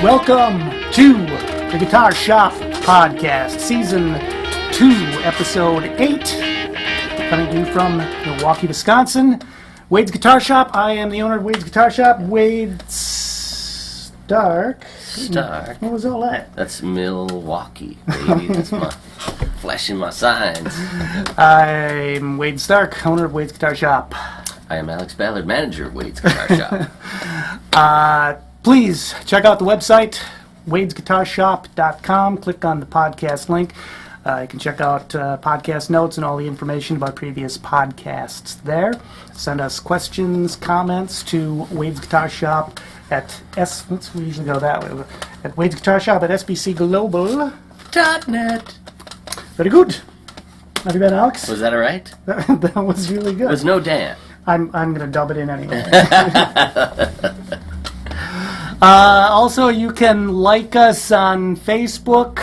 Welcome to the Guitar Shop Podcast, Season 2, Episode 8, coming to you from Milwaukee, Wisconsin. Wade's Guitar Shop. I am the owner of Wade's Guitar Shop. Wade Stark. What was all that? That's Milwaukee, baby. That's my flashing my signs. I'm Wade Stark, owner of Wade's Guitar Shop. I am Alex Ballard, manager of Wade's Guitar Shop. Please check out the website, wadesguitarshop.com. Click on the podcast link. You can check out podcast notes and all the information about previous podcasts there. Send us questions, comments to Wade's Guitar Shop at we usually go that way. At Wade's Guitar Shop at sbcglobal.net. Very good. Have you been, Alex? Was that all right? That was really good. There's no Dan. I'm going to dub it in anyway. Also, you can like us on Facebook,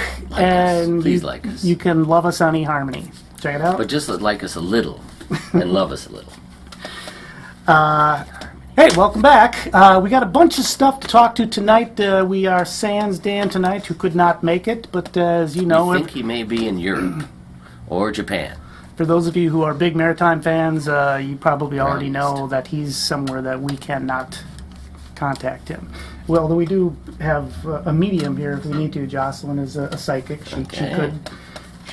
Please like us. You can love us on eHarmony. Check it out. But just like us a little, and love us a little. Hey, welcome back. We got a bunch of stuff to talk to tonight. We are sans Dan tonight, who could not make it, but as you know... I think he may be in Europe or Japan. For those of you who are big maritime fans, you probably already know that he's somewhere that we cannot contact him. Well, though we do have a medium here if we need to. Jocelyn is a psychic. She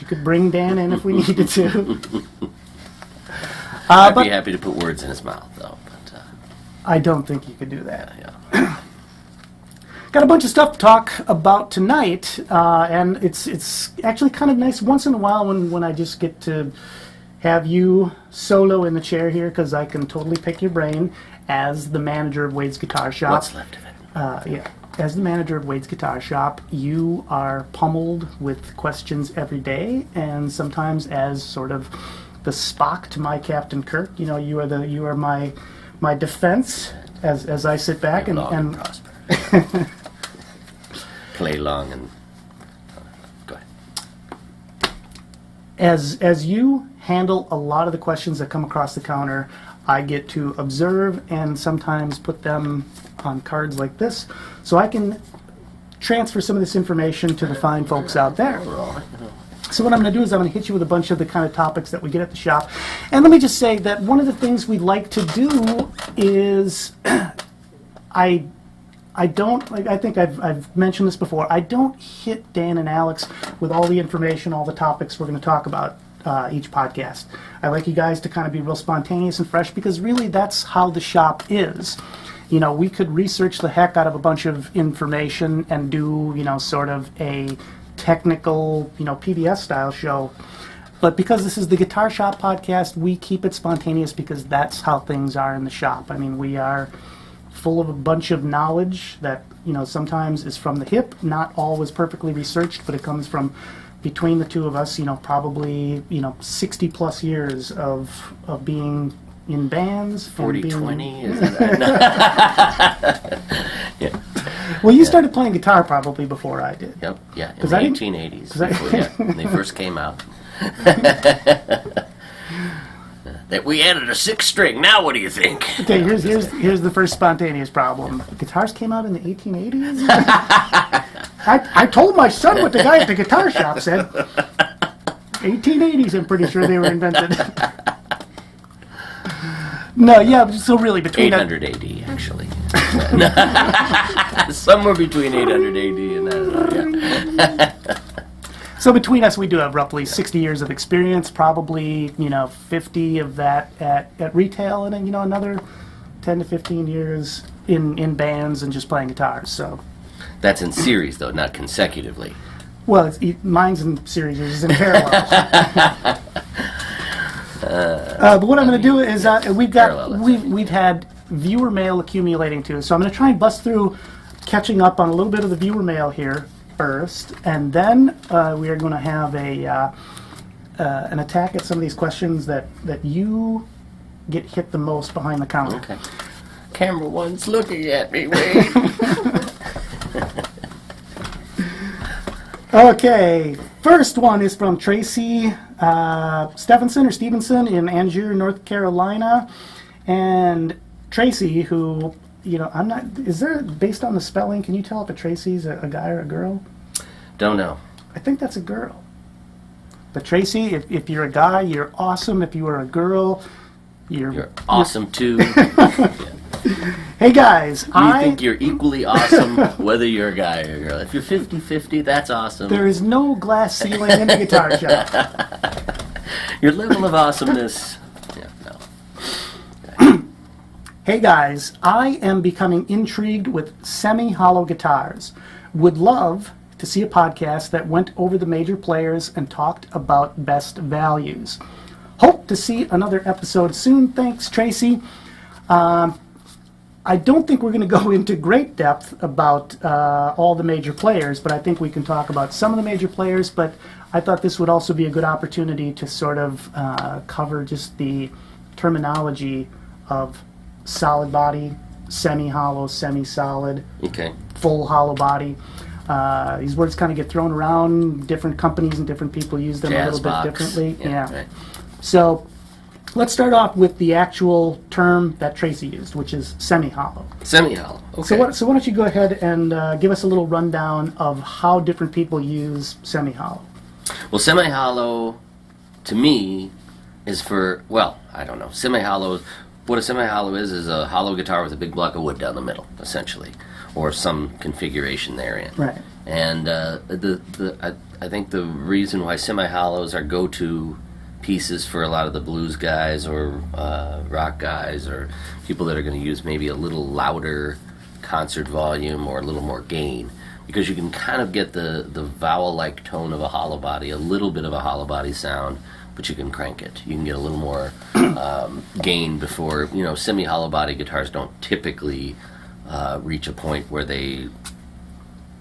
could bring Dan in if we needed to. I'd be happy to put words in his mouth, though. But I don't think you could do that. Yeah. Got a bunch of stuff to talk about tonight, and it's actually kind of nice once in a while when I just get to have you solo in the chair here, because I can totally pick your brain as the manager of Wade's Guitar Shop. What's left of it? As the manager of Wade's Guitar Shop, you are pummeled with questions every day, and sometimes as sort of the Spock to my Captain Kirk. You know, you are my defense as I sit back and prosper. Play long and go ahead. As you handle a lot of the questions that come across the counter, I get to observe and sometimes put them on cards like this, so I can transfer some of this information to the fine folks out there. So what I'm going to do is I'm going to hit you with a bunch of the kind of topics that we get at the shop. And let me just say that one of the things we like to do is I think I've mentioned this before, I don't hit Dan and Alex with all the information, all the topics we're going to talk about each podcast. I like you guys to kind of be real spontaneous and fresh, because really that's how the shop is. You know, we could research the heck out of a bunch of information and do, sort of a technical, PBS style show. But because this is the Guitar Shop podcast, we keep it spontaneous because that's how things are in the shop. I mean, we are full of a bunch of knowledge that, sometimes is from the hip, not always perfectly researched, but it comes from between the two of us, probably, 60 plus years of being in bands. 40-20, is that? Yeah. Well, you started playing guitar probably before I did. Yep, yeah, in the 1880s, when they first came out. That we added a sixth string. Now what do you think? Okay, here's the first spontaneous problem. Guitars came out in the 1880s? I told my son what the guy at the guitar shop said. 1880s, I'm pretty sure they were invented. No, yeah, so really between... 880, actually. actually. Somewhere between 800 AD and that. Yeah. So between us, we do have roughly 60 years of experience, probably, 50 of that at retail, and then, another 10 to 15 years in bands and just playing guitars. So, That's in series, though, not consecutively. well, mine's in series, yours is in parallel. But what I'm going to do is we've had viewer mail accumulating too, so I'm going to try and bust through, catching up on a little bit of the viewer mail here first, and then we are going to have an attack at some of these questions that you get hit the most behind the counter. Okay. Camera one's looking at me. Wait. Okay, first one is from Tracy Stevenson in Angier, North Carolina. And Tracy, who, I'm not, is there, based on the spelling, can you tell if a Tracy's a guy or a girl? Don't know. I think that's a girl. But Tracy, if you're a guy, you're awesome. If you are a girl, You're awesome, too. Hey, guys, I think you're equally awesome whether you're a guy or a girl. If you're 50-50, that's awesome. There is no glass ceiling in the guitar shop. Your level of awesomeness. Yeah, no. Hey guys, I am becoming intrigued with semi-hollow guitars. Would love to see a podcast that went over the major players and talked about best values. Hope to see another episode soon. Thanks, Tracy. I don't think we're going to go into great depth about all the major players, but I think we can talk about some of the major players. But I thought this would also be a good opportunity to sort of cover just the terminology of solid body, semi-hollow, semi-solid, Okay. full hollow body. These words kind of get thrown around. Different companies and different people use them a little bit differently. Yeah. Right. So let's start off with the actual term that Tracy used, which is semi-hollow. Semi-hollow. Okay. So why don't you go ahead and give us a little rundown of how different people use semi-hollow. Well, semi-hollow, to me, is for, well, I don't know. Semi-hollow, what a semi-hollow is a hollow guitar with a big block of wood down the middle, essentially, or some configuration therein. Right. And I think the reason why semi-hollows are go-to pieces for a lot of the blues guys or rock guys or people that are going to use maybe a little louder concert volume or a little more gain, because you can kind of get the vowel-like tone of a hollow body, a little bit of a hollow body sound, but you can crank it. You can get a little more gain before, semi-hollow body guitars don't typically reach a point where they,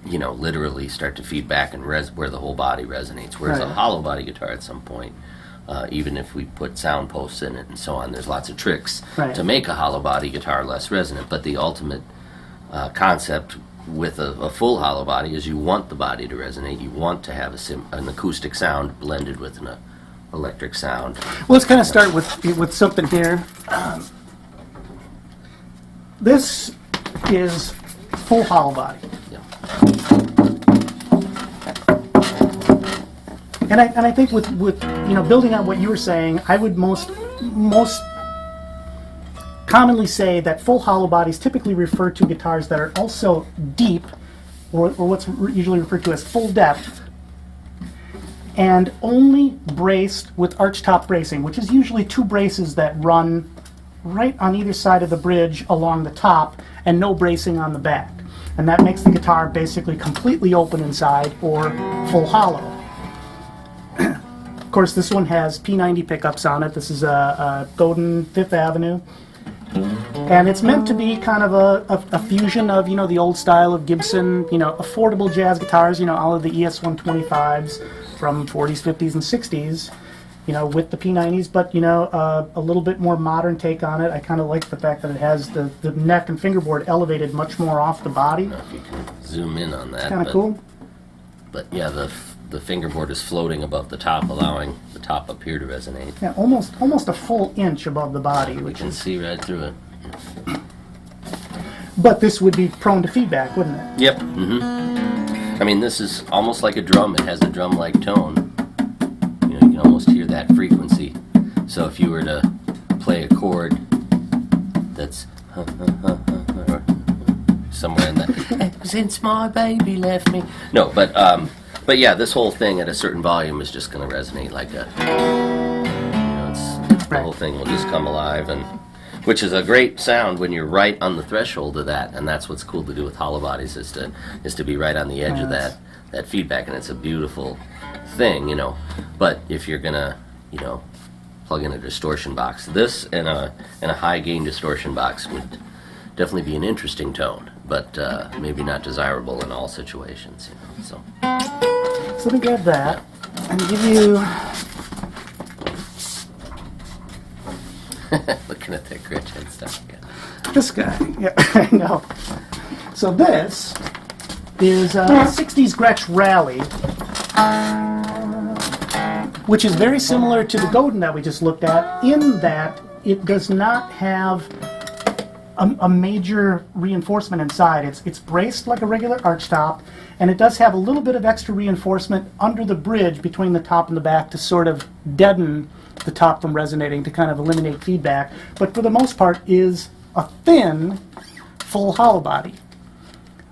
literally start to feed back and where the whole body resonates. Whereas a hollow body guitar at some point, even if we put sound posts in it and so on, there's lots of tricks to make a hollow body guitar less resonant. But the ultimate concept with a full hollow body is you want the body to resonate. You want to have an acoustic sound blended with an electric sound. Well, let's kind of start with something here. This is full hollow body. Yeah. And I think with building on what you were saying, I would most commonly say that full hollow bodies typically refer to guitars that are also deep, or what's usually referred to as full depth, and only braced with arch top bracing, which is usually two braces that run right on either side of the bridge along the top and no bracing on the back. And that makes the guitar basically completely open inside or full hollow. Of course, this one has P90 pickups on it. This is a Godin 5th Avenue. And it's meant to be kind of a fusion of, the old style of Gibson, affordable jazz guitars, all of the ES-125s from 40s, 50s, and 60s, with the P90s, but, a little bit more modern take on it. I kind of like the fact that it has the neck and fingerboard elevated much more off the body. I don't know if you can zoom in on that. Kind of cool. But yeah, the fingerboard is floating above the top, allowing the top up here to resonate. Yeah, almost a full inch above the body. We can see right through it. But this would be prone to feedback, wouldn't it? Yep. I mean, this is almost like a drum. It has a drum-like tone. You can almost hear that frequency. So if you were to play a chord that's since my baby left me. No, but yeah, this whole thing at a certain volume is just going to resonate like a, the whole thing will just come alive, and which is a great sound when you're right on the threshold of that, and that's what's cool to do with hollow bodies is to be right on the edge of that feedback, and it's a beautiful thing, But if you're gonna, plug in a distortion box, this and a high gain distortion box would definitely be an interesting tone, but maybe not desirable in all situations. So let me grab that and give you. Looking at that Gretsch head stuff again. This guy, yeah, I know. So this is a 60s Gretsch Rally, which is very similar to the Godin that we just looked at, in that it does not have a major reinforcement inside. It's braced like a regular arch top, and it does have a little bit of extra reinforcement under the bridge between the top and the back to sort of deaden the top from resonating, to kind of eliminate feedback, but for the most part is a thin, full hollow body.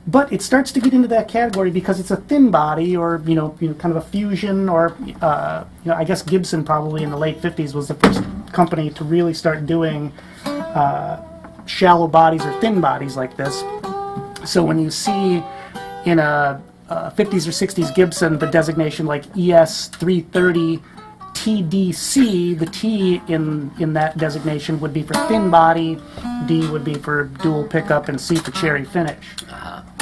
But it starts to get into that category because it's a thin body, or kind of a fusion, or I guess Gibson probably in the late 50s was the first company to really start doing shallow bodies or thin bodies like this. So when you see in a 50s or 60s Gibson the designation like ES330 TDC, the T in that designation would be for thin body, D would be for dual pickup, and C for cherry finish.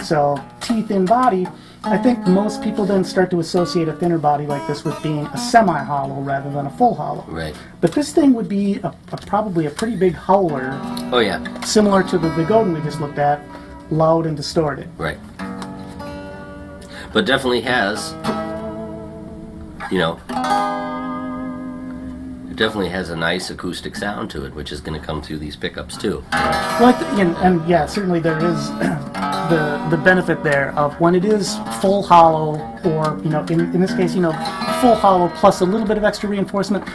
So T thin body, I think most people then start to associate a thinner body like this with being a semi-hollow rather than a full hollow. Right. But this thing would be probably a pretty big howler. Oh yeah. Similar to the Godin we just looked at, loud and distorted. Right. But definitely has, it definitely has a nice acoustic sound to it, which is going to come through these pickups too. Well, and yeah, certainly there is the benefit there of when it is full hollow, or in this case, full hollow plus a little bit of extra reinforcement,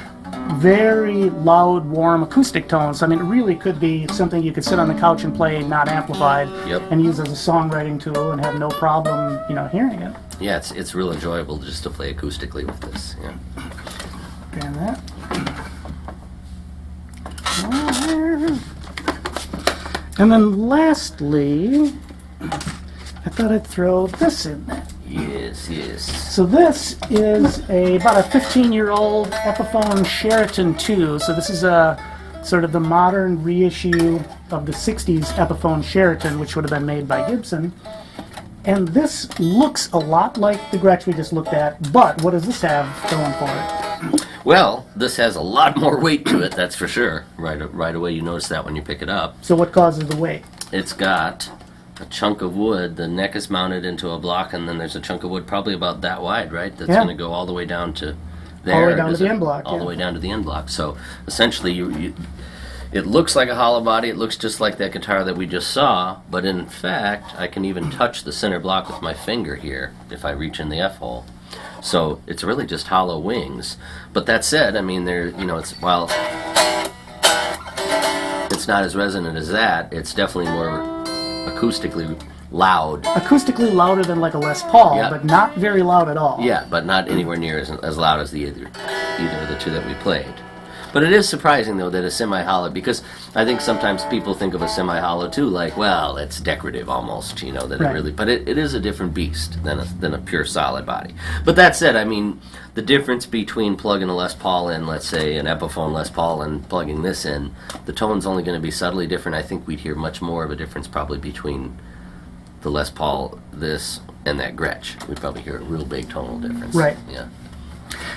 very loud, warm acoustic tones. I mean, it really could be something you could sit on the couch and play not amplified, and use as a songwriting tool and have no problem, hearing it. Yeah, it's real enjoyable just to play acoustically with this. Yeah. Grab that. And then lastly, I thought I'd throw this in there. Yes. So this is about a 15-year-old Epiphone Sheraton 2. So this is a sort of the modern reissue of the 60s Epiphone Sheraton, which would have been made by Gibson. And this looks a lot like the Gretsch we just looked at, but what does this have going for it? Well, this has a lot more weight to it, that's for sure. Right away you notice that when you pick it up. So what causes the weight? It's got a chunk of wood. The neck is mounted into a block, and then there's a chunk of wood probably about that wide, right? That's going to go all the way down to there. All the way down to the end block. All the way down to the end block. So essentially, it looks like a hollow body. It looks just like that guitar that we just saw, but in fact, I can even touch the center block with my finger here if I reach in the F hole. So it's really just hollow wings. But that said, I mean, while it's not as resonant as that, it's definitely more acoustically loud. Acoustically louder than like a Les Paul, but not very loud at all. Yeah, but not anywhere near as loud as either of the two that we played. But it is surprising, though, that a semi-hollow, because I think sometimes people think of a semi-hollow, too, like, well, it's decorative almost, that it really, but it is a different beast than a pure solid body. But that said, I mean, the difference between plugging a Les Paul in, let's say, an Epiphone Les Paul, and plugging this in, the tone's only going to be subtly different. I think we'd hear much more of a difference probably between the Les Paul, this, and that Gretsch. We'd probably hear a real big tonal difference. Right. Yeah.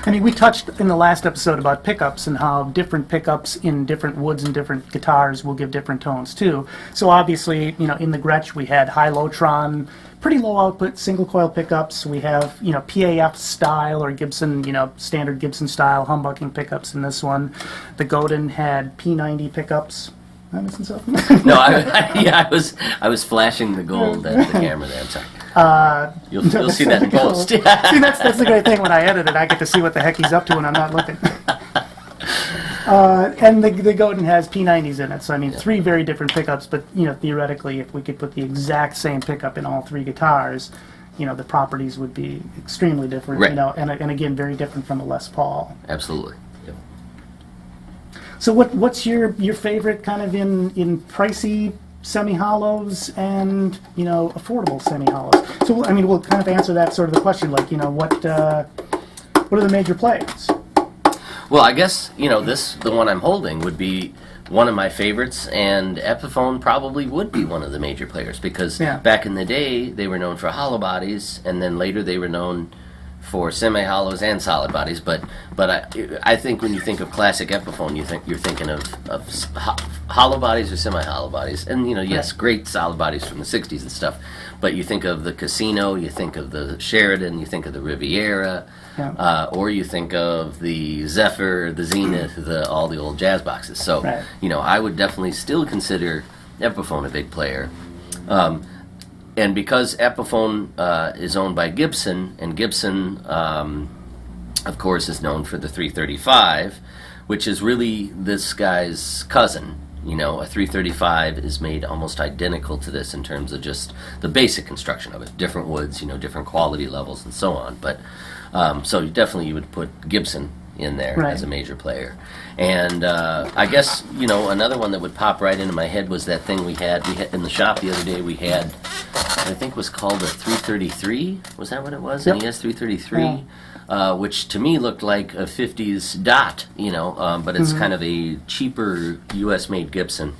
I mean, we touched in the last episode about pickups and how different pickups in different woods and different guitars will give different tones too. So obviously, in the Gretsch we had high-low-tron, pretty low output single coil pickups. We have, PAF style or Gibson, standard Gibson style humbucking pickups in this one. The Godin had P90 pickups. Am I missing something? No, I was flashing the gold at the camera there. I'm sorry. You'll see that in post. See, that's the great thing when I edit it. I get to see what the heck he's up to when I'm not looking. And the Godin has P90s in it, so I mean, 3 very different pickups. But theoretically, if we could put the exact same pickup in all 3 guitars, the properties would be extremely different. Right. And again, very different from a Les Paul. Absolutely. Yep. So what's your favorite kind of in pricey semi-hollows and affordable semi-hollows? So I mean, we'll kind of answer that sort of the question, like what are the major players? Well, I guess the one I'm holding would be one of my favorites, and Epiphone probably would be one of the major players because back in the day they were known for hollow bodies, and then later they were known for semi-hollows and solid bodies. But I think when you think of classic Epiphone, you're thinking of hollow bodies or semi-hollow bodies, and yes, great solid bodies from the '60s and stuff. But you think of the Casino, you think of the Sheridan, you think of the Riviera, or you think of the Zephyr, the Zenith, all the old jazz boxes. So I would definitely still consider Epiphone a big player. And because Epiphone is owned by Gibson, and Gibson, of course, is known for the 335, which is really this guy's cousin. A 335 is made almost identical to this in terms of just the basic construction of it. Different woods, different quality levels, and so on. But so you would put Gibson in there as a major player. And I guess another one that would pop right into my head was that thing we had in the shop the other day. We had, I think, was called a 333. Was that what it was? Yep. An ES 333, which to me looked like a '50s Dot. But it's kind of a cheaper U.S.-made Gibson,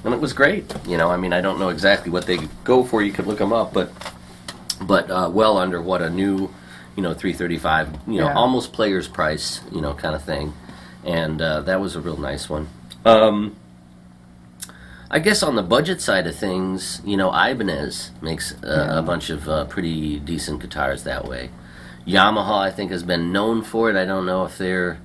and it was great. I mean, I don't know exactly what they go for. You could look them up, but well under what a new 335, almost player's price, kind of thing. And that was a real nice one. I guess on the budget side of things, Ibanez makes a bunch of pretty decent guitars that way. Yamaha, I think, has been known for it. I don't know if they're,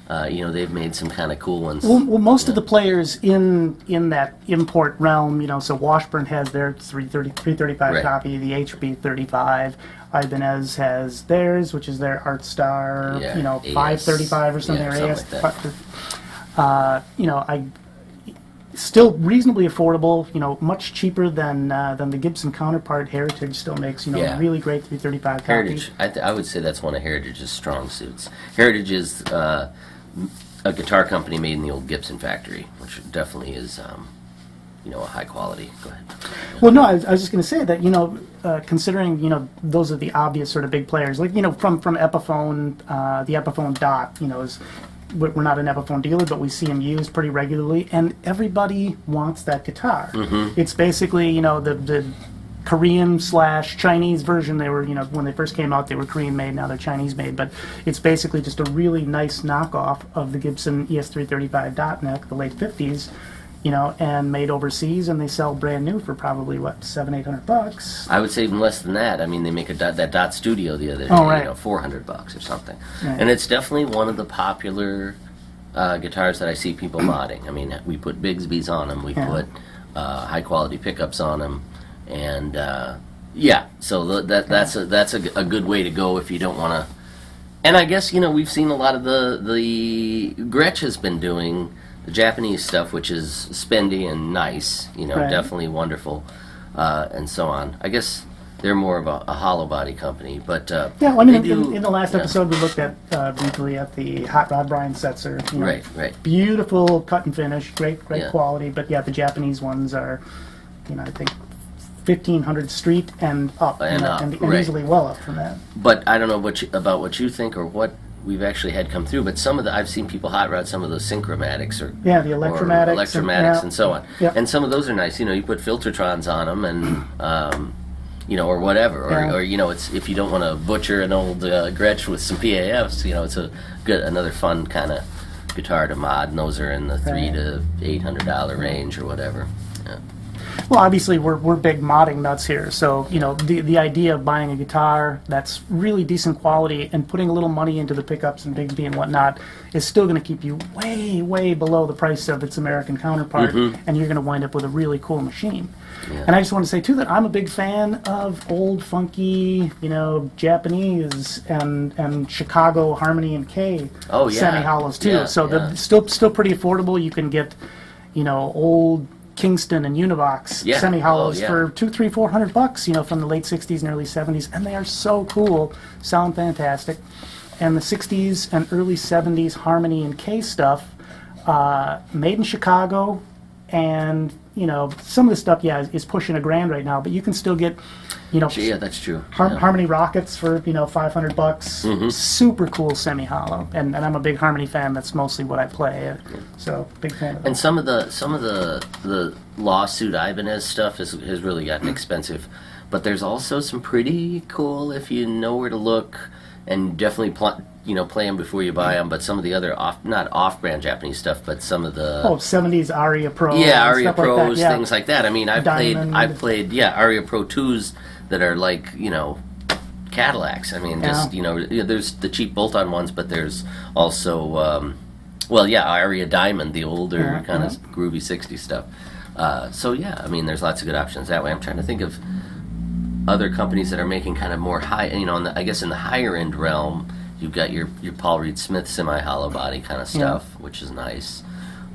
they've made some kind of cool ones. Well, most of the players in that import realm, so Washburn has their 335 copy, the HB35. Ibanez has theirs, which is their Art Star, 535 or something, or AS. Like I still reasonably affordable. Much cheaper than the Gibson counterpart. Heritage still makes really great 335 Heritage. copies. I would say that's one of Heritage's strong suits. Heritage is a guitar company made in the old Gibson factory, which definitely is a high quality. Go ahead. Well, no, I was just going to say that, considering, those are the obvious sort of big players, like, from Epiphone, the Epiphone Dot, we're not an Epiphone dealer, but we see them used pretty regularly, and everybody wants that guitar. Mm-hmm. It's basically, the Korean/Chinese version. They were, when they first came out, they were Korean made, now they're Chinese made, but it's basically just a really nice knockoff of the Gibson ES335 Dot neck, the late 50s, and made overseas, and they sell brand new for probably $700-800. I would say even less than that. I mean, they make that Dot Studio the other day, $400 or something. Right. And it's definitely one of the popular guitars that I see people modding. I mean, we put Bigsby's on them, we put high quality pickups on them, and so that's a good way to go if you don't want to. And I guess we've seen a lot of the Gretsch has been doing the Japanese stuff, which is spendy and nice, definitely wonderful, and so on. I guess they're more of a hollow body company, but well, I mean, in the last episode we looked at briefly at the Hot Rod Brian Setzer. Right. Beautiful cut and finish, great quality, but the Japanese ones are, I think 1500 street and up, and easily well up from that. But I don't know about what you think or what we've actually had come through, but I've seen people hot rod some of those Synchromatics or the Electromatics and so on. Yep. And some of those are nice. You put Filtertrons on them and or whatever, or it's if you don't want to butcher an old Gretsch with some PAFs, it's another fun kind of guitar to mod, and those are in the $300 to $800 range or whatever. Yeah. Well, obviously we're big modding nuts here, so you know the idea of buying a guitar that's really decent quality and putting a little money into the pickups and Bigsby and whatnot is still going to keep you way below the price of its American counterpart, and you're going to wind up with a really cool machine. Yeah. And I just want to say too that I'm a big fan of old funky, you know, Japanese and Chicago Harmony and K semi-hollows too. Yeah, so they're still pretty affordable. You can get, you know, old Kingston and Univox semi-hollows for $200-400, you know, from the late 60s and early 70s, and they are so cool, sound fantastic. And the 60s and early 70s Harmony and K stuff, made in Chicago, and you know, some of the stuff, is pushing $1,000 right now, but you can still get, you know, yeah, that's true. Harmony Rockets for, you know, $500. Super cool semi-hollow, and I'm a big Harmony fan. That's mostly what I play. So big fan of that. And some of the lawsuit Ibanez stuff has really gotten expensive, but there's also some pretty cool, if you know where to look, and definitely play them before you buy them. But some of the other not off-brand Japanese stuff, but some of the 70s Aria Pro, Aria stuff Pros, like that. things like that. I mean, I've played Aria Pro 2s that are like, you know, Cadillacs. I mean, just, you know, there's the cheap bolt-on ones, but there's also Aria Diamond, the older kind of groovy 60s stuff. So yeah, I mean, there's lots of good options that way. I'm trying to think of other companies that are making kind of more high, you know, I guess in the higher end realm, you've got your Paul Reed Smith semi-hollow body kind of stuff, which is nice.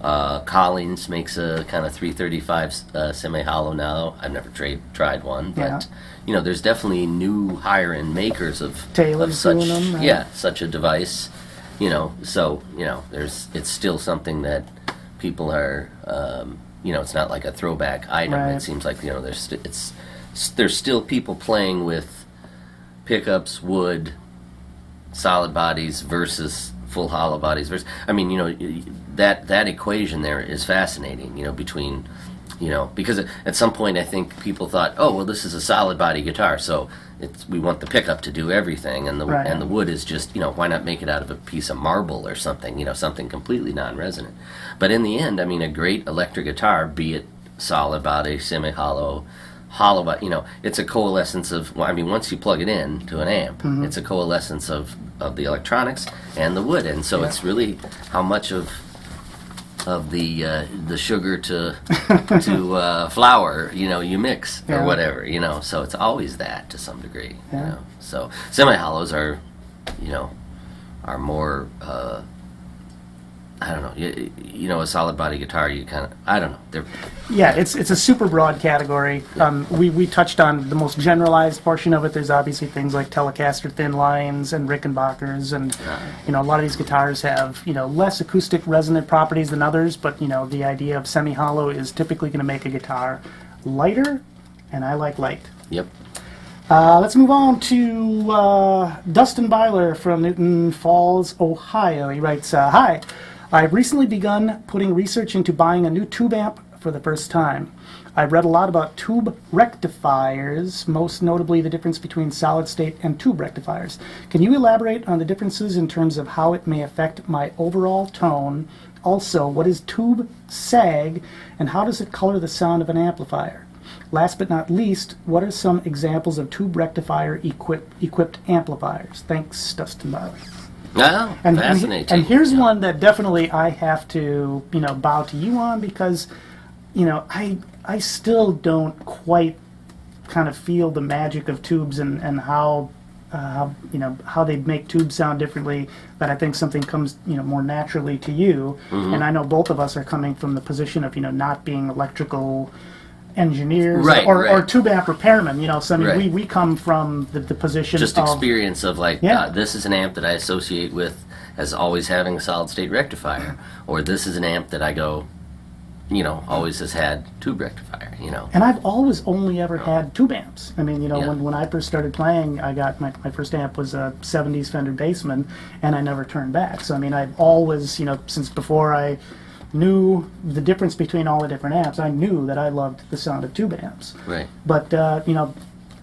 Collins makes a kind of 335 semi-hollow now. I've never tried one, but you know, there's definitely new higher end makers of such doing them, right? such a device. You know, so you know, it's still something that people are. You know, it's not like a throwback item. Right. It seems like, you know, there's still people playing with pickups, wood, solid bodies versus full hollow bodies. I mean, you know, that equation there is fascinating, you know, between, you know, because at some point I think people thought, oh, well, this is a solid body guitar, so we want the pickup to do everything, and the wood is just, you know, why not make it out of a piece of marble or something, you know, something completely non-resonant. But in the end, I mean, a great electric guitar, be it solid body, semi-hollow, hollow body, you know, it's a coalescence of, well, I mean, once you plug it in to an amp, it's a coalescence of the electronics and the wood, and so it's really how much of the sugar to flour, you know, you mix or whatever, you know. So it's always that to some degree, you know. So semi-hollows are, you know, are more. I don't know. You know, a solid body guitar, you kind of, I don't know. It's a super broad category. We touched on the most generalized portion of it. There's obviously things like Telecaster thin lines and Rickenbackers, and you know, a lot of these guitars have, you know, less acoustic resonant properties than others. But you know, the idea of semi-hollow is typically going to make a guitar lighter, and I like light. Yep. Let's move on to Dustin Byler from Newton Falls, Ohio. He writes, "Hi. I've recently begun putting research into buying a new tube amp for the first time. I've read a lot about tube rectifiers, most notably the difference between solid state and tube rectifiers. Can you elaborate on the differences in terms of how it may affect my overall tone? Also, what is tube sag, and how does it color the sound of an amplifier? Last but not least, what are some examples of tube rectifier equipped amplifiers? Thanks, Dustin Byler." Oh, fascinating. And here's one that definitely I have to, you know, bow to you on, because, you know, I still don't quite kind of feel the magic of tubes and how you know, how they make tubes sound differently. But I think something comes, you know, more naturally to you. And I know both of us are coming from the position of, you know, not being electrical engineers or tube amp repairmen, you know. So I mean, we come from the position just of experience of like, this is an amp that I associate with as always having a solid state rectifier, or this is an amp that I go, you know, always has had tube rectifier, you know. And I've always only ever had tube amps. I mean, you know, when I first started playing, I got my first amp was a 70s Fender Bassman, and I never turned back. So I mean, I've always, you know, since before I knew the difference between all the different amps, I knew that I loved the sound of tube amps. Right. But you know,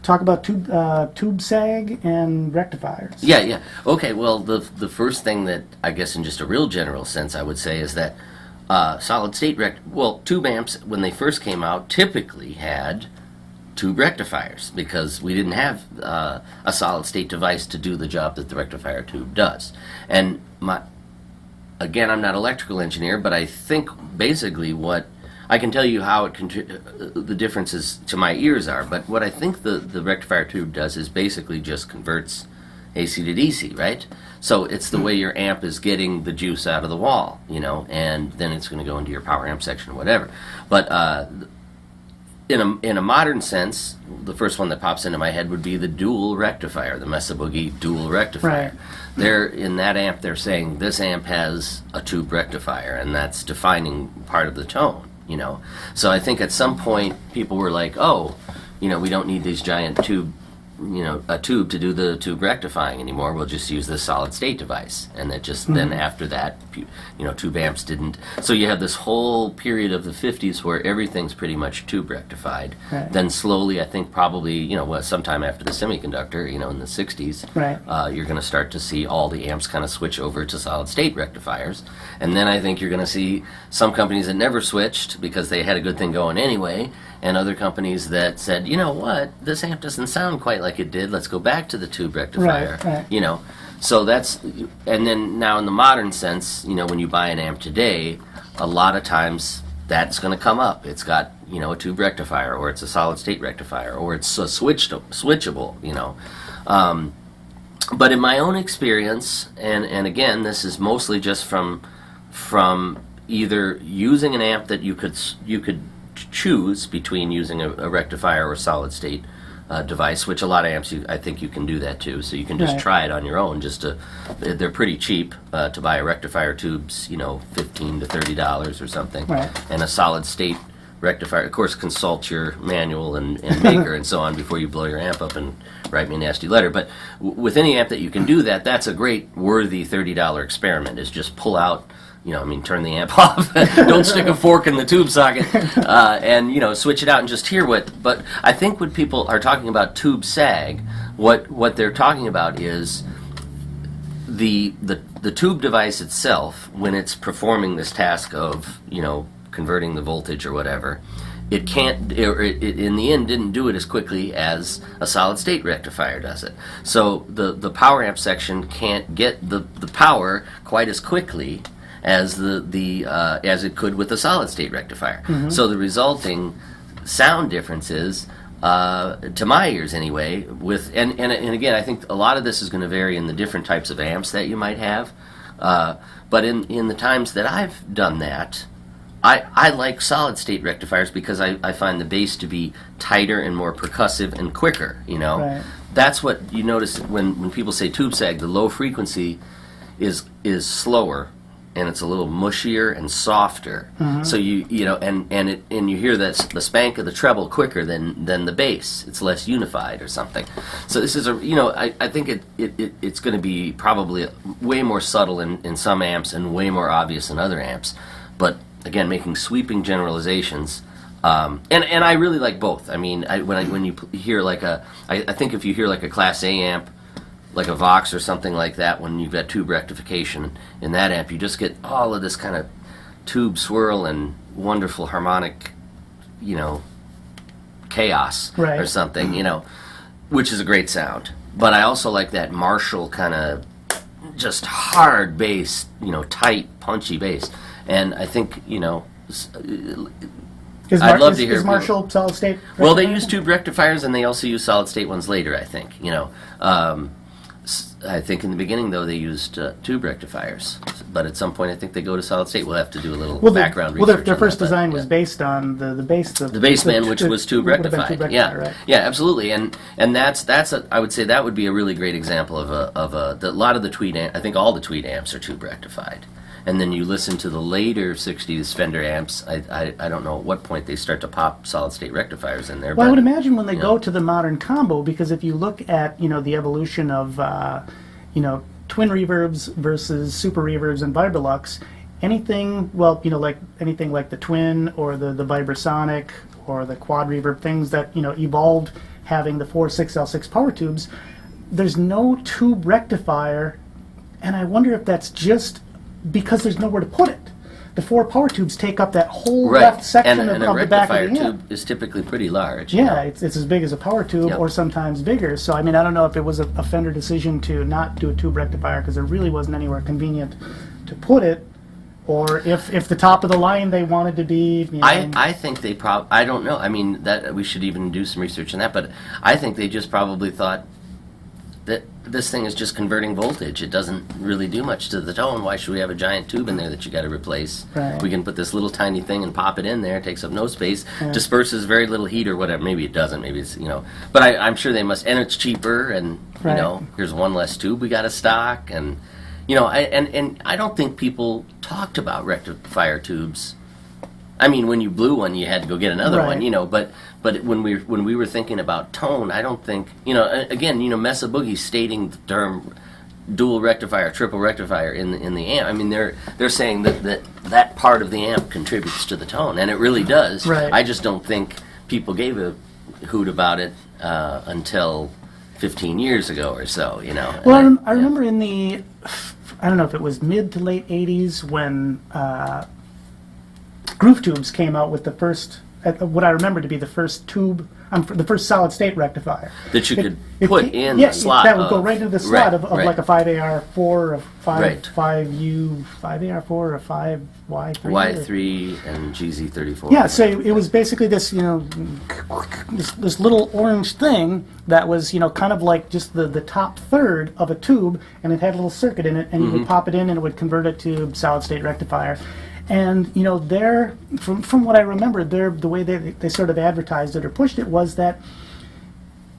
talk about tube sag and rectifiers. Yeah. Okay. Well, the first thing that I guess in just a real general sense I would say is that Solid state tube amps when they first came out typically had tube rectifiers because we didn't have a solid state device to do the job that the rectifier tube does. And again, I'm not an electrical engineer, but I think basically what I can tell you how the differences to my ears are. But what I think the rectifier tube does is basically just converts AC to DC, right? So it's the way your amp is getting the juice out of the wall, you know, and then it's going to go into your power amp section or whatever. But in a modern sense, the first one that pops into my head would be the dual rectifier, the Mesa Boogie dual rectifier. Right. They're in that amp. They're saying this amp has a tube rectifier, and that's defining part of the tone, you know. So I think at some point people were like, oh, you know, we don't need these giant tube. You know, a tube to do the tube rectifying anymore. We'll just use this solid state device, and that just then after that, you know, tube amps didn't. So you have this whole period of the 50s where everything's pretty much tube rectified. Right. Then slowly, I think probably, you know, sometime after the semiconductor, you know, in the 60s, right. You're going to start to see all the amps kind of switch over to solid state rectifiers, and then I think you're going to see some companies that never switched because they had a good thing going anyway. And other companies that said, you know what, this amp doesn't sound quite like it did. Let's go back to the tube rectifier. Right. You know, so that's, and then now in the modern sense, you know, when you buy an amp today, a lot of times that's going to come up. It's got, you know, a tube rectifier, or it's a solid state rectifier, or it's a switchable. You know, but in my own experience, and again, this is mostly just from either using an amp that you could choose between using a rectifier or solid state device, which a lot of amps I think you can do that too. So you can just right. try it on your own. They're pretty cheap to buy a rectifier tubes, you know, $15 to $30 or something, right. and a solid state rectifier. Of course, consult your manual and maker and so on before you blow your amp up and write me a nasty letter. But with any amp that you can do that, that's a great worthy $30 experiment. Is just pull out. You know, I mean, turn the amp off. Don't stick a fork in the tube socket, and you know, switch it out and just hear what. But I think when people are talking about tube sag, what they're talking about is the tube device itself when it's performing this task of, you know, converting the voltage or whatever. It can't, it in the end didn't do it as quickly as a solid state rectifier does it. So the power amp section can't get the power quite as quickly as as it could with a solid state rectifier. Mm-hmm. So the resulting sound differences, to my ears anyway, and again, I think a lot of this is going to vary in the different types of amps that you might have. But in the times that I've done that, I like solid state rectifiers because I find the bass to be tighter and more percussive and quicker. You know, right. That's what you notice when people say tube sag. The low frequency is slower. And it's a little mushier and softer, so you know, and you hear the spank of the treble quicker than the bass. It's less unified or something. So this is I think it's going to be probably way more subtle in some amps and way more obvious in other amps. But again, making sweeping generalizations, and I really like both. I mean, when you hear I think if you hear like a Class A amp, like a Vox or something like that, when you've got tube rectification in that amp, you just get all of this kind of tube swirl and wonderful harmonic, you know, chaos right. or something, you know, which is a great sound. But I also like that Marshall kind of just hard bass, you know, tight, punchy bass. And I think, you know, I'd love to hear. Is Marshall solid state rectifier? Well, they use tube rectifiers, and they also use solid state ones later, I think, you know. I think in the beginning, though, they used tube rectifiers. But at some point, I think they go to solid state. We'll have to do a little background research. Well, their first design was based on the bass. The bassman, which was tube rectified. Yeah, right. Yeah, absolutely. And that's I would say that would be a really great example of a lot of the Tweed amp. I think all the Tweed amps are tube rectified. And then you listen to the later 60s Fender amps, I don't know at what point they start to pop solid-state rectifiers in there. Well, I would imagine when they go to the modern combo, because if you look at, you know, the evolution of, you know, twin reverbs versus super reverbs and Vibrolux, anything, well, you know, like anything like the twin or the Vibrasonic or the quad reverb, things that, you know, evolved having the 4.6L6 power tubes, there's no tube rectifier, and I wonder if that's just because there's nowhere to put it. the 4 power tubes take up that whole Right. left section and a of the back of rectifier the amp. tube is typically pretty large. you Yeah, know. it's as big as a power tube, Yep. or sometimes bigger. So I mean, I don't know if it was a Fender decision to not do a tube rectifier because there really wasn't anywhere convenient to put it, or if the top of the line they wanted to be. You know, I think they I don't know. I mean, that we should even do some research on that. But I think they just probably thought that this thing is just converting voltage. It doesn't really do much to the tone. Why should we have a giant tube in there that you got to replace? Right. We can put this little tiny thing and pop it in there. It takes up no space, Yeah. disperses very little heat or whatever. Maybe it doesn't. Maybe it's But I'm sure they must, and it's cheaper. And Right. here's one less tube we got to stock. And and I don't think people talked about rectifier tubes. I mean, when you blew one, you had to go get another Right. one, But when we were thinking about tone, I don't think again, Mesa Boogie's stating the term dual rectifier, triple rectifier in the amp. I mean, they're saying that part of the amp contributes to the tone, and it really does. Right. I just don't think people gave a hoot about it until 15 years ago or so. Well, I remember in the, I don't know if it was mid to late 80s when groove tubes came out with the first, what I remember to be the first tube, the first solid state rectifier. That you could put in yeah, the slot. that would go right into the slot of right. like a 5AR4 or a 5, Right. 5U, 5AR4 or a 5Y3. Y3 and GZ34. Yeah, so it was basically this, this little orange thing that was, kind of like just the top third of a tube, and it had a little circuit in it, and you would pop it in, and it would convert it to solid state rectifier. And there, from what I remember, the way they sort of advertised it or pushed it was that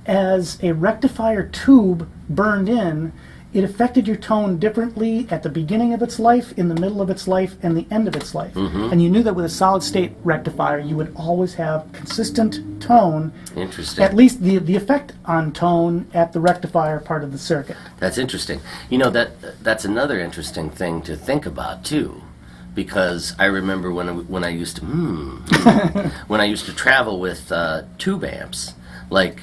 as a rectifier tube burned in, it affected your tone differently at the beginning of its life, in the middle of its life, and the end of its life. And you knew that with a solid state rectifier, you would always have consistent tone. Interesting. At least the effect on tone at the rectifier part of the circuit. That's interesting. That's another interesting thing to think about too, because I remember when I used to when I used to travel with tube amps, like.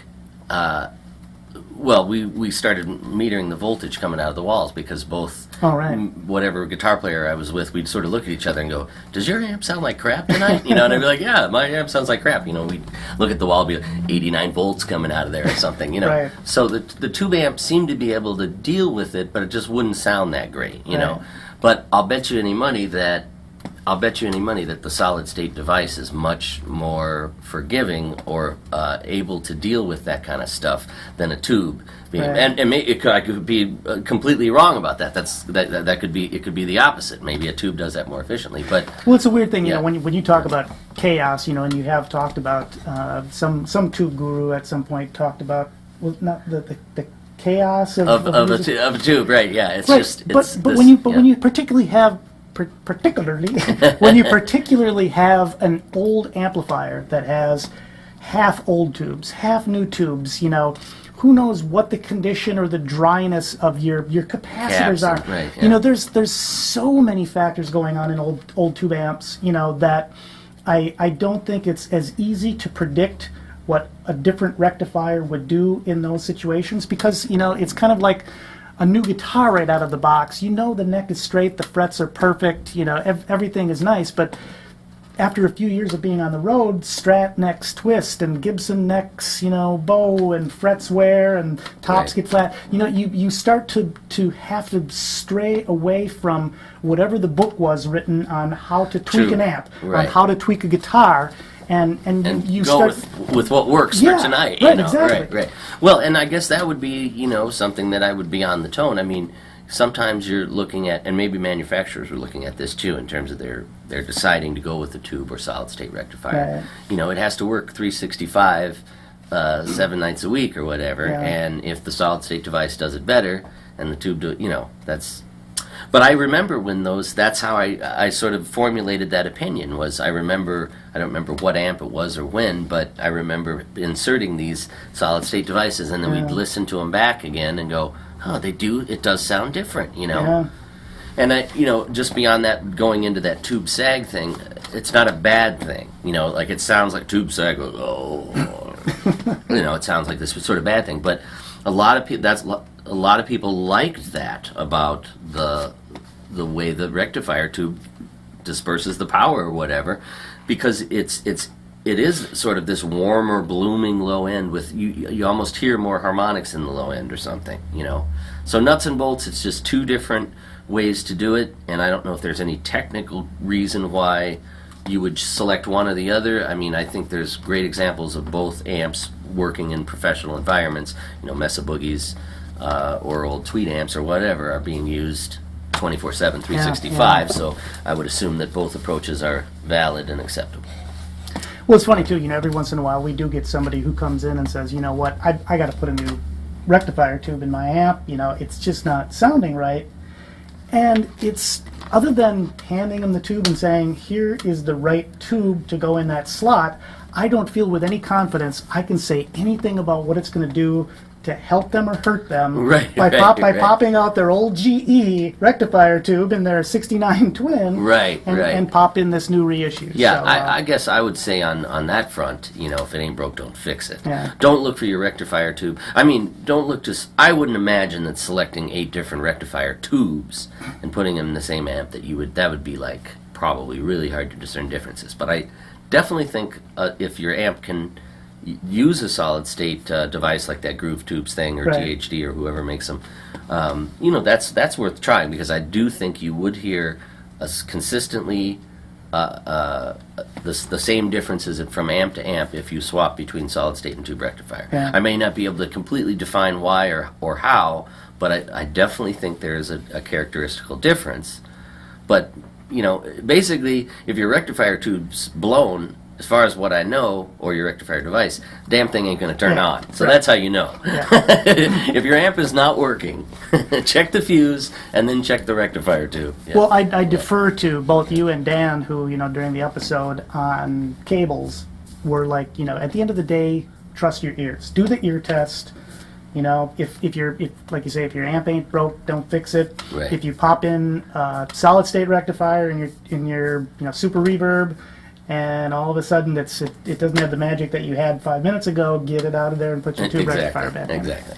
We started metering the voltage coming out of the walls because both whatever guitar player I was with, we'd sort of look at each other and go, "Does your amp sound like crap tonight?" And I'd be like, "Yeah, my amp sounds like crap." We'd look at the wall, be like 89 volts coming out of there or something. Right. So the tube amp seemed to be able to deal with it, but it just wouldn't sound that great. Right. But I'll bet you any money that the solid state device is much more forgiving or able to deal with that kind of stuff than a tube. Right. And I could be completely wrong about that. That could be the opposite. Maybe a tube does that more efficiently. But well, it's a weird thing, Yeah. when you talk about chaos, and you have talked about some tube guru at some point talked about not the chaos of a tube, right? Yeah, it's right. just. But when you particularly have an old amplifier that has half old tubes, half new tubes, who knows what the condition or the dryness of your capacitors are. Right, yeah. There's so many factors going on in old tube amps, that I don't think it's as easy to predict what a different rectifier would do in those situations, because it's kind of like a new guitar right out of the box. The neck is straight, the frets are perfect, everything is nice, but after a few years of being on the road, Strat necks twist and Gibson necks, bow and frets wear and tops get flat. You start to have to stray away from whatever the book was written on how to tweak an amp, on how to tweak a guitar. And you go start with what works for tonight. Right, exactly. Right. Well, and I guess that would be, something that I would be on the tone. I mean, sometimes you're looking at, and maybe manufacturers are looking at this too, in terms of they're deciding to go with the tube or solid state rectifier. Right. It has to work 365 7 nights a week or whatever, and if the solid state device does it better, and the tube that's. But I remember when that's how I sort of formulated that opinion, I don't remember what amp it was or when, but I remember inserting these solid state devices, and then we'd listen to them back again and go, "Oh, it does sound different, Yeah. And just beyond that, going into that tube sag thing, it's not a bad thing, like it sounds like tube sag, it sounds like this sort of bad thing, but a lot of people liked that about the way the rectifier tube disperses the power or whatever, because it is sort of this warmer, blooming low end with you almost hear more harmonics in the low end or something, you know. So nuts and bolts, it's just two different ways to do it, and I don't know if there's any technical reason why you would select one or the other. I mean, I think there's great examples of both amps working in professional environments. You know, Mesa Boogies or old Tweed amps or whatever are being used 24/7, 365, so I would assume that both approaches are valid and acceptable. Well, it's funny too, you know, every once in a while we do get somebody who comes in and says, you know what, I got to put a new rectifier tube in my amp, you know, it's just not sounding right. And it's, other than handing them the tube and saying, here is the right tube to go in that slot, I don't feel with any confidence I can say anything about what it's going to do to help them or hurt them by popping out their old GE rectifier tube in their 69 twin and pop in this new reissue. Yeah, so, I guess I would say on that front, you know, if it ain't broke, don't fix it. Yeah. Don't look for your rectifier tube. I mean, don't look to... I wouldn't imagine that selecting 8 different rectifier tubes and putting them in the same amp that would be like probably really hard to discern differences. But I definitely think if your amp can use a solid state device like that Groove Tubes thing or THD or whoever makes them, you know, that's worth trying, because I do think you would hear consistently the same differences from amp to amp if you swap between solid state and tube rectifier. Yeah. I may not be able to completely define why or how, but I definitely think there is a characteristical difference. But, you know, basically, if your rectifier tube's blown, as far as what I know, or your rectifier device, damn thing ain't going to turn on. So that's how you know. Yeah. If your amp is not working, check the fuse and then check the rectifier tube. Yeah. Well, I defer to both you and Dan, who, you know, during the episode on cables, were like, you know, at the end of the day, trust your ears. Do the ear test. You know, if like you say, if your amp ain't broke, don't fix it. Right. If you pop in solid state rectifier in your you know, super reverb, and all of a sudden it doesn't have the magic that you had 5 minutes ago, get it out of there and put your tube rectifier back in. Exactly.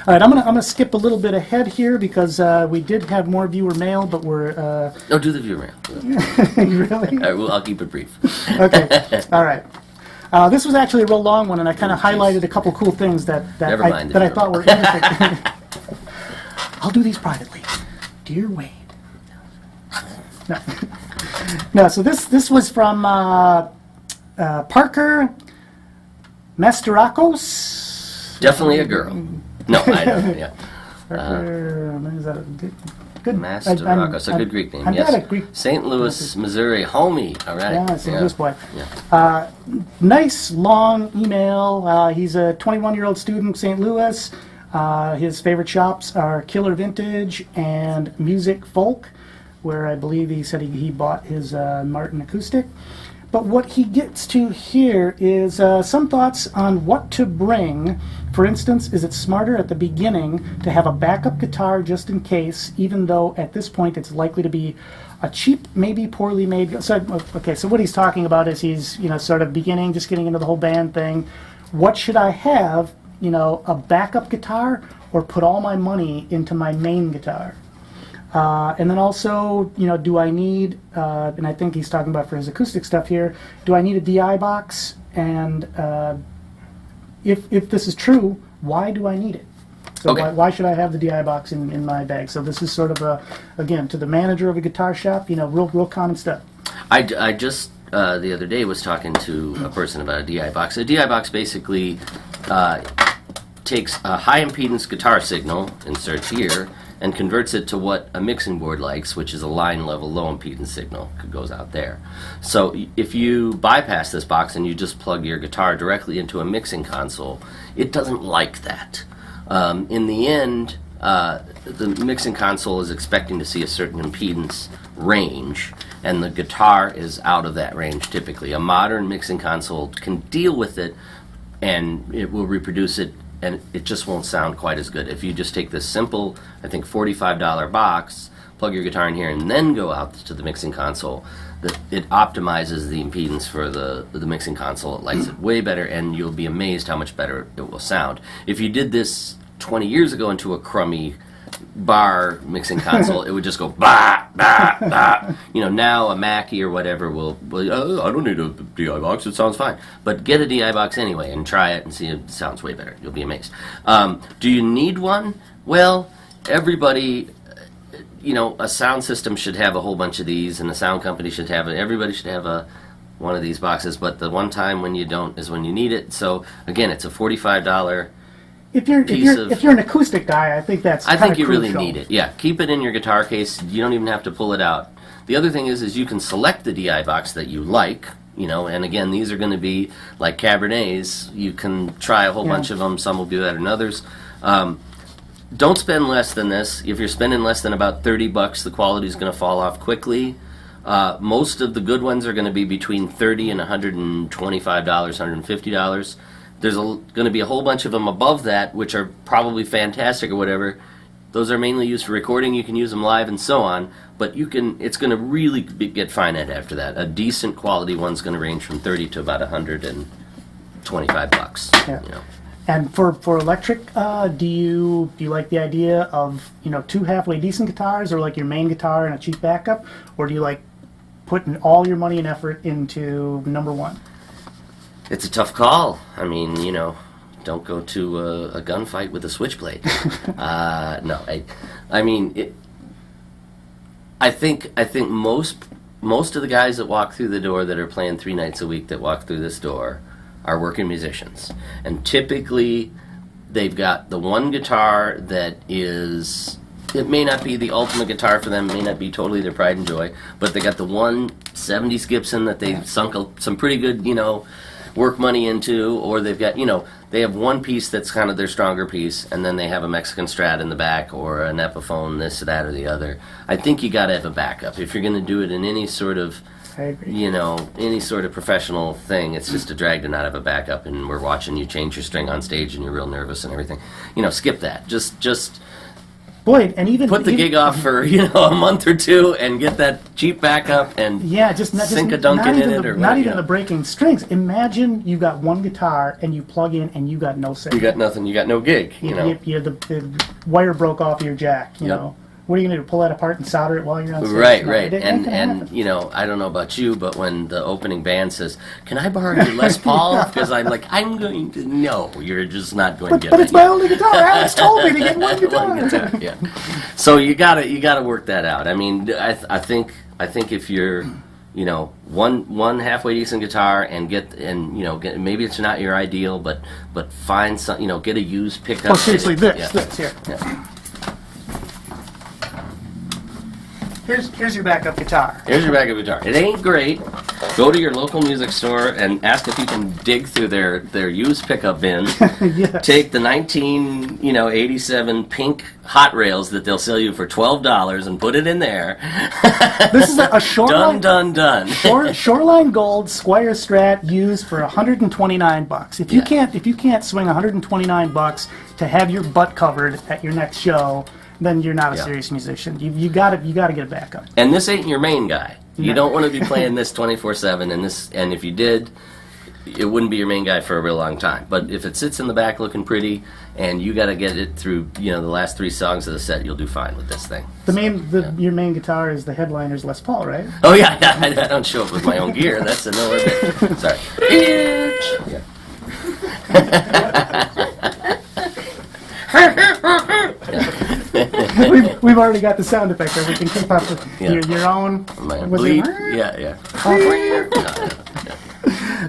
All right, I'm gonna skip a little bit ahead here because we did have more viewer mail, but we're No, do the viewer mail. really? I'll keep it brief. Okay. All right. This was actually a real long one, and I kind of highlighted a couple cool things that I thought were interesting. I'll do these privately. Dear Wade. No. No, so this was from Parker Masterakos. Definitely a girl. No, I don't. Yeah. Parker, is that a good Masterakos, a good Greek name. I've Yes. got a Greek. St. Louis, Missouri, homie. All right. Yeah, St. Louis boy. Yeah. Nice long email. He's a 21-year-old student, St. Louis. His favorite shops are Killer Vintage and Music Folk, where I believe he said he bought his Martin acoustic. But what he gets to here is some thoughts on what to bring. For instance, is it smarter at the beginning to have a backup guitar just in case, even though at this point it's likely to be a cheap, maybe poorly made... So, okay, so what he's talking about is he's, you know, sort of beginning, just getting into the whole band thing. What should I have, you know, a backup guitar or put all my money into my main guitar? And then also, you know, do I need, and I think he's talking about for his acoustic stuff here, do I need a DI box? And if this is true, why do I need it? So why should I have the DI box in my bag? So this is sort of again, to the manager of a guitar shop, you know, real common stuff. I just, the other day, was talking to a person about a DI box. A DI box basically takes a high impedance guitar signal, insert here, and converts it to what a mixing board likes, which is a line level low impedance signal. It goes out there. So if you bypass this box and you just plug your guitar directly into a mixing console, it doesn't like that. In the end, the mixing console is expecting to see a certain impedance range, and the guitar is out of that range typically. A modern mixing console can deal with it, and it will reproduce it, and it just won't sound quite as good. If you just take this simple, I think $45 box, plug your guitar in here, and then go out to the mixing console, it optimizes the impedance for the mixing console. It likes it way better, and you'll be amazed how much better it will sound. If you did this 20 years ago into a crummy bar mixing console, it would just go bah, bah, bah. You know, now a Mackie or whatever will oh, I don't need a DI box, it sounds fine. But get a DI box anyway and try it and see it sounds way better. You'll be amazed. Do you need one? Well, everybody, you know, a sound system should have a whole bunch of these, and the sound company should have it. Everybody should have one of these boxes, but the one time when you don't is when you need it. So again, it's a $45 If you're an acoustic guy, I think that's I think you crucial. really need it. Yeah, keep it in your guitar case. You don't even have to pull it out. The other thing is you can select the DI box that you like. You know, and again, these are going to be like Cabernets. You can try a whole bunch of them. Some will be better than others. Don't spend less than this. If you're spending less than about $30, the quality is going to fall off quickly. Most of the good ones are going to be between $30 and $125, $150. There's going to be a whole bunch of them above that, which are probably fantastic or whatever. Those are mainly used for recording. You can use them live and so on, but it's going to really get fine at after that. A decent quality one's going to range from 30 to about $125. Yeah. You know. And for electric, do you like the idea of, you know, two halfway decent guitars, or like your main guitar and a cheap backup, or do you like putting all your money and effort into number one? It's a tough call. I mean, you know, don't go to a gunfight with a switchblade. No, I mean, I think most of the guys that walk through the door that are playing 3 nights a week that walk through this door are working musicians, and typically they've got the one guitar that is. It may not be the ultimate guitar for them, may not be totally their pride and joy, but they got the 170s Gibson that they've sunk some pretty good, you know, work money into, or they've got, you know, they have one piece that's kind of their stronger piece, and then they have a Mexican Strat in the back, or an Epiphone, this, that, or the other. I think you got to have a backup. If you're going to do it in any sort of, I agree. you know, any sort of professional thing, it's just a drag to not have a backup, and we're watching you change your string on stage, and you're real nervous and everything. You know, skip that. Just Boy, and even put the gig off for, you know, a month or two and get that cheap backup and sink a Duncan in it or not whatever. even the breaking strings. Imagine you got one guitar and you plug in and you got no signal. You got nothing. You got no gig. You know. The wire broke off your jack. You know. What are you going to do? Pull that apart and solder it while you're on stage? Right, No, right. it ain't gonna And happen. you know, I don't know about you, but when the opening band says, "Can I borrow your Les Paul?" Because I'm like, I'm going to. No, you're just not going to get But that it's my yet. only guitar. Alex told me to get one guitar. One guitar, yeah. So you gotta work that out. I mean, I think if you're, you know, one halfway decent guitar and you know, maybe it's not your ideal, but find some, you know, get a used pickup. Oh, seriously, this here. Yeah. Here's your backup guitar. Here's your backup guitar. It ain't great. Go to your local music store and ask if you can dig through their used pickup bin. Yes. Take the 1987 pink Hot Rails that they'll sell you for $12 and put it in there. This is a Shoreline. Done. Shoreline Gold Squire Strat used for $129. If you can't swing $129 to have your butt covered at your next show, then you're not a serious musician. You got to get a backup. And this ain't your main guy. You No. don't want to be playing this 24/7. And if you did, it wouldn't be your main guy for a real long time. But if it sits in the back looking pretty, and you got to get it through, you know, the last 3 songs of the set, you'll do fine with this thing. Your main guitar is the headliner's Les Paul, right? Oh yeah, I don't show up with my own gear. That's another bit. Sorry. Yeah. We've already got the sound effect there. We can keep up with your own. My was bleed. it- Yeah.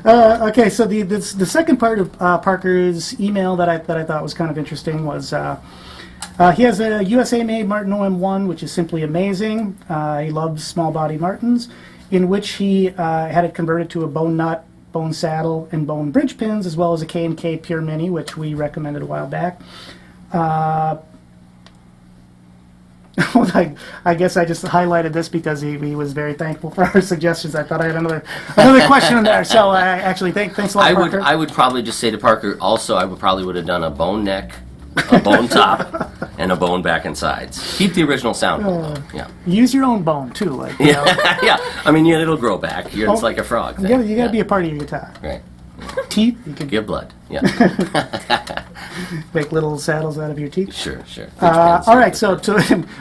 Okay, so the second part of Parker's email that I thought was kind of interesting was he has a USA-made Martin OM1, which is simply amazing. He loves small body Martins, in which he had it converted to a bone nut, bone saddle, and bone bridge pins, as well as a K&K Pure Mini, which we recommended a while back. I guess I just highlighted this because he was very thankful for our suggestions. I thought I had another question in there. So actually, thanks a lot, Parker. I would probably just say to Parker, also, I would have done a bone neck, a bone top, and a bone back and sides. Keep the original sound. Yeah. Use your own bone too, like you know. Yeah. I mean, it'll grow back. It's like a frog thing. You got to be a part of your guitar. Right. Teeth, you could Give blood. Yeah. make little saddles out of your teeth. Sure, sure. All right, so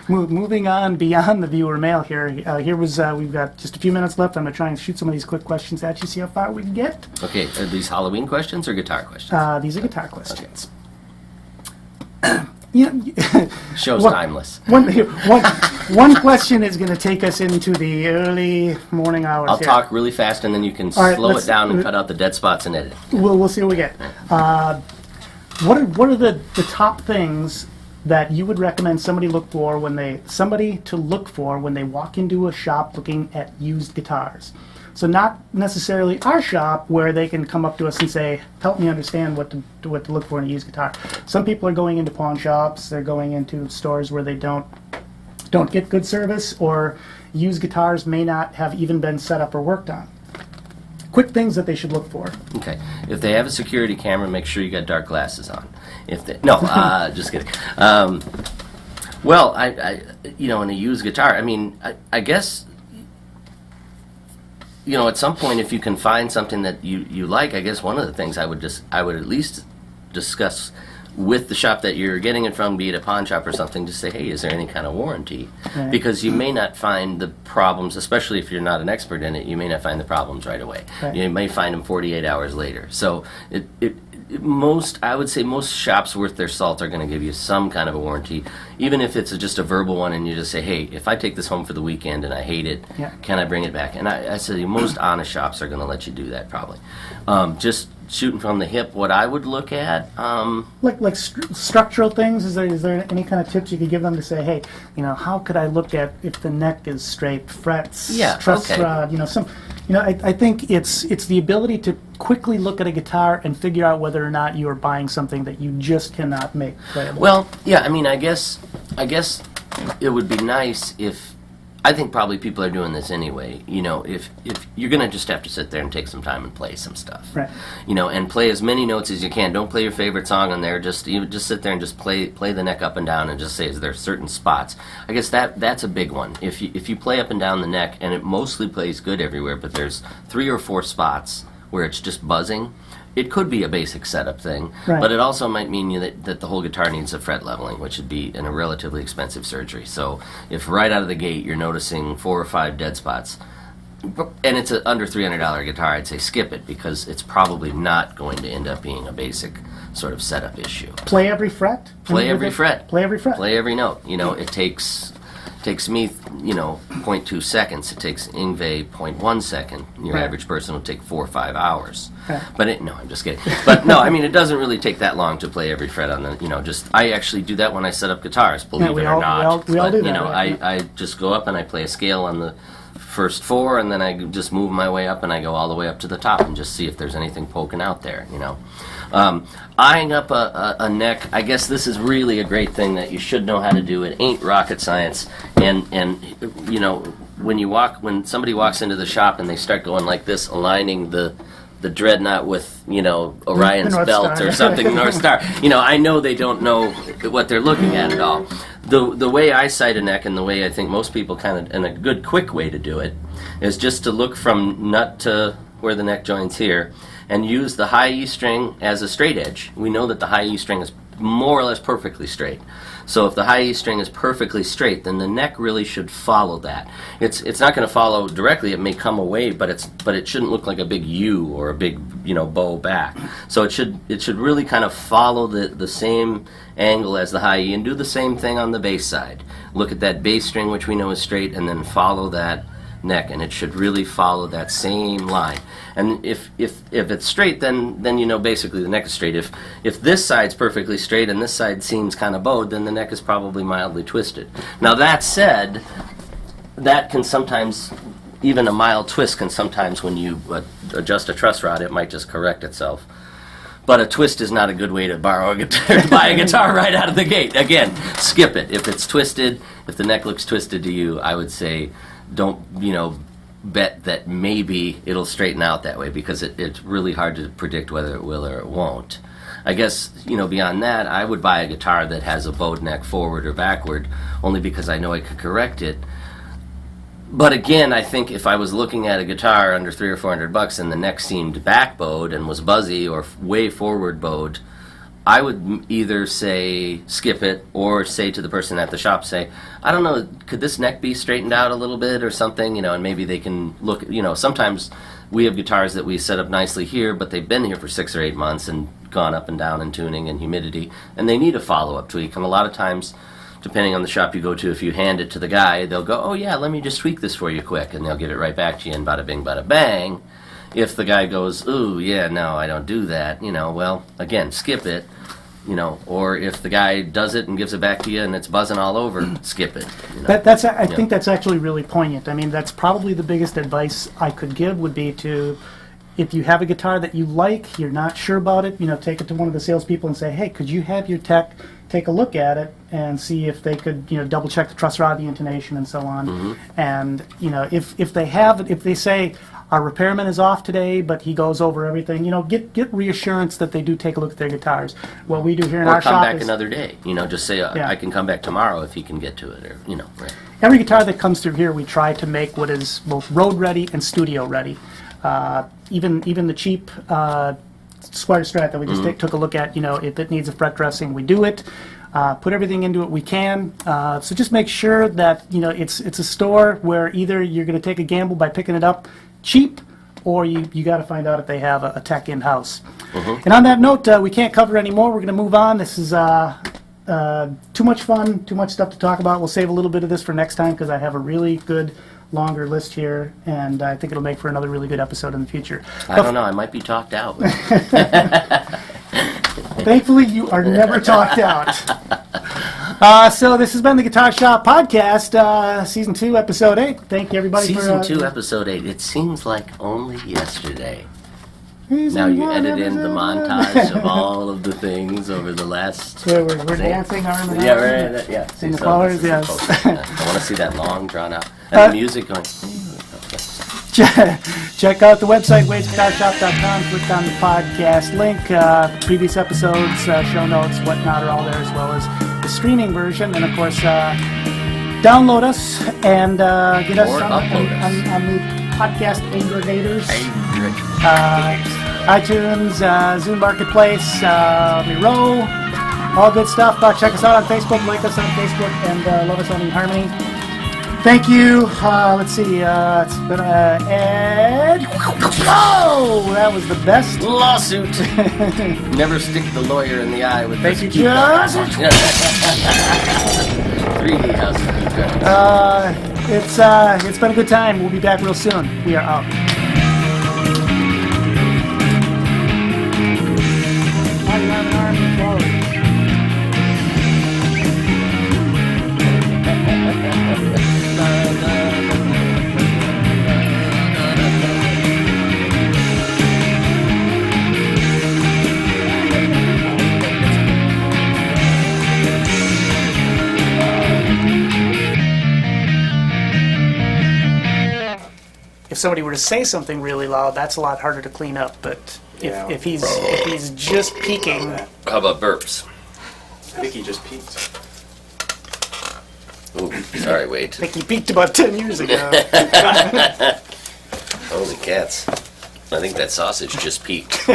moving on beyond the viewer mail here. We've got just a few minutes left. I'm going to try and shoot some of these quick questions at you, see how far we can get. Okay, are these Halloween questions or guitar questions? These are guitar questions. Show's Well, timeless. One question is going to take us into the early morning hours. I'll here. talk really fast and then you can All right, slow it let's- down and cut out the dead spots and edit. We'll see what we get. What are the top things that you would recommend somebody to look for when they walk into a shop looking at used guitars? So not necessarily our shop where they can come up to us and say, help me understand what to look for in a used guitar. Some people are going into pawn shops, they're going into stores where they don't get good service, or used guitars may not have even been set up or worked on. Quick things that they should look for. Okay. If they have a security camera, make sure you got dark glasses on. Just kidding. Well, in a used guitar, I guess, at some point, if you can find something that you like, I guess one of the things I would at least discuss with the shop that you're getting it from, be it a pawn shop or something, just say, hey, is there any kind of warranty? Right. Because you may not find the problems, especially if you're not an expert in it, you may not find the problems right away. Right. You may find them 48 hours later. So I would say most shops worth their salt are going to give you some kind of a warranty, even if it's just a verbal one and you just say, hey, if I take this home for the weekend and I hate it, Yeah. can I bring it back? And I say most honest shops are going to let you do that probably. Just shooting from the hip, what I would look at, Like structural things, is there any kind of tips you could give them to say, hey, how could I look at if the neck is straight, frets, Yeah, truss okay. rod, I think it's the ability to quickly look at a guitar and figure out whether or not you are buying something that you just cannot make playable. well, yeah, I guess it would be nice if, I think probably people are doing this anyway, if you're going to just have to sit there and take some time and play some stuff. Right. And play as many notes as you can. Don't play your favorite song on there. Just sit there and just play the neck up and down and just say, is there certain spots? I guess that's a big one. If you play up and down the neck, and it mostly plays good everywhere, but there's 3 or 4 spots where it's just buzzing, it could be a basic setup thing, Right. but it also might mean that the whole guitar needs a fret leveling, which would be a relatively expensive surgery. So if right out of the gate you're noticing 4 or 5 dead spots, and it's an under $300 guitar, I'd say skip it, because it's probably not going to end up being a basic sort of setup issue. Play every fret? Play every fret. Play every fret. Play every note. It takes me, 0.2 seconds. It takes Ingve 0.1 second. Your Right. average person will take 4 or 5 hours. Right. But no, I'm just kidding. But no, it doesn't really take that long to play every fret on the, I actually do that when I set up guitars, believe we it all- or not. we all But, do that, right? I just go up and I play a scale on the first 4, and then I just move my way up and I go all the way up to the top and just see if there's anything poking out there, Eyeing up a neck, I guess this is really a great thing that you should know how to do. It ain't rocket science, and when somebody walks into the shop and they start going like this, aligning the dreadnought with Orion's North belt Star. or something, North Star. I know they don't know what they're looking at all. The way I sight a neck, and the way I think most people and a good quick way to do it, is just to look from nut to where the neck joins here, and use the high E string as a straight edge. We know that the high E string is more or less perfectly straight. So if the high E string is perfectly straight, then the neck really should follow that. It's not going to follow directly. It may come away, but it shouldn't look like a big U or a big bow back. So it should really kind of follow the same angle as the high E, and do the same thing on the bass side. Look at that bass string, which we know is straight, and then follow that neck, and it should really follow that same line. And if it's straight, then basically the neck is straight. If this side's perfectly straight and this side seems kind of bowed, then the neck is probably mildly twisted. Now that said, that can sometimes, even a mild twist can sometimes, when you adjust a truss rod, it might just correct itself. But a twist is not a good way to borrow a guitar, buy a guitar right out of the gate. Again, skip it. If it's twisted, if the neck looks twisted to you, I would say don't, bet that maybe it'll straighten out that way, because it's really hard to predict whether it will or it won't. I guess, beyond that, I would buy a guitar that has a bowed neck forward or backward, only because I know I could correct it. But again, I think if I was looking at a guitar under $300 or $400 and the neck seemed back bowed and was buzzy or way forward bowed, I would either say skip it or say to the person at the shop, say, I don't know, could this neck be straightened out a little bit or something, and maybe they can look, sometimes we have guitars that we set up nicely here, but they've been here for 6 or 8 months and gone up and down in tuning and humidity, and they need a follow-up tweak. And a lot of times, depending on the shop you go to, if you hand it to the guy, they'll go, oh yeah, let me just tweak this for you quick, and they'll give it right back to you, and bada bing, bada bang. If the guy goes, ooh, yeah, no, I don't do that, well, again, skip it, or if the guy does it and gives it back to you and it's buzzing all over, skip it. I think that's actually really poignant. I mean, that's probably the biggest advice I could give would be to, if you have a guitar that you like, you're not sure about it, take it to one of the salespeople and say, hey, could you have your tech take a look at it and see if they could, double check the truss rod, the intonation, and so on. Mm-hmm. And, if they have it, if they say, our repairman is off today, but he goes over everything, get reassurance that they do take a look at their guitars. What we do here in our shop is... Or come back another day, just say, I can come back tomorrow if he can get to it, or, right. Every guitar that comes through here, we try to make what is both road ready and studio ready. Even the cheap Squire Strat that we just took a look at, if it needs a fret dressing, we do it. Put everything into it we can. So just make sure that it's a store where either you're going to take a gamble by picking it up cheap, or you got to find out if they have a tech in-house. Mm-hmm. And on that note, we can't cover any more. We're going to move on. This is too much fun, too much stuff to talk about. We'll save a little bit of this for next time because I have a really good longer list here, and I think it'll make for another really good episode in the future. I don't know. I might be talked out. Thankfully, you are never talked out. So this has been the Guitar Shop Podcast, Season 2, Episode 8. Thank you, everybody. Season 2, Episode 8. It seems like only yesterday. Now you edit in the montage of all of the things over the last... We're dancing arm in arm. Yeah, right. Yeah. In the colors, yes. I want to see that long, drawn-out. And the music going... Check out the website, wadeguitarshop.com. Click on the podcast link. Previous episodes, show notes, whatnot are all there, as well as the streaming version. And, of course, download us and get us on the podcast aggregators. iTunes, Zune Marketplace, Miro, all good stuff. Check us out on Facebook, like us on Facebook, and love us on eHarmony. Thank you. Let's see. It's been Ed. Oh, that was the best lawsuit. Never stick the lawyer in the eye with. Thank you, Josh. 3D house. It's been a good time. We'll be back real soon. We are out. If somebody were to say something really loud, that's a lot harder to clean up. But if he's just peeking, how about burps? I think he just peaked. Ooh, sorry, Wade. I think he peaked about 10 years ago. Holy cats! I think that sausage just peaked.